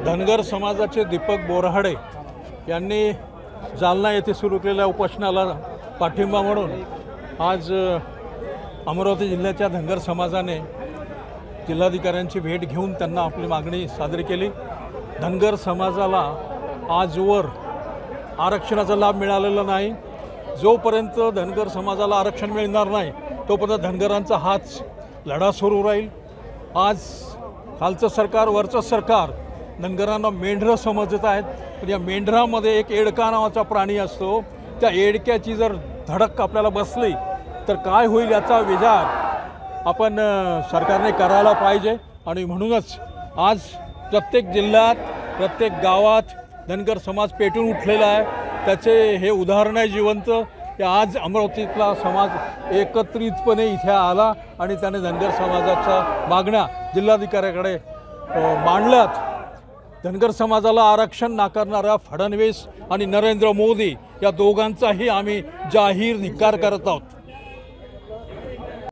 धनगर समाजाचे दीपक बोराडे यांनी जालना येथे सुरू केलेल्या उपोषणाला पाठिंबा म्हणून आज अमरावती जिल्ह्याच्या धनगर समाजाने जिल्हाधिकाऱ्यांची भेट घेऊन त्यांना आपली मागणी सादर केली। धनगर समाजाला आजवर आरक्षणाचा लाभ मिळालेला नाही। जोपर्यंत धनगर समाजाला आरक्षण मिळणार नाही तोपर्यंत धनगरांचा हाच लढा सुरू राहील। आज खालचं सरकार वरचं सरकार धनगरांना मेंढरं समजत आहेत, पण या मेंढरामध्ये एक एडका नावाचा प्राणी असतो। त्या एडक्याची जर धडक आपल्याला बसली तर काय होईल याचा विचार आपण सरकारने करायला पाहिजे। आणि म्हणूनच आज प्रत्येक जिल्ह्यात प्रत्येक गावात धनगर समाज पेटून उठलेला आहे। त्याचे हे उदाहरण आहे जिवंत की आज अमरावतीतला समाज एकत्रितपणे इथे आला आणि त्याने धनगर समाजाच्या मागण्या जिल्हाधिकाऱ्याकडे मांडल्यात। धनगर समाजाला आरक्षण नाकारणाऱ्या फडणवीस आणि नरेंद्र मोदी या दोघांचाही आम्ही जाहीर धिक्कार करत आहोत।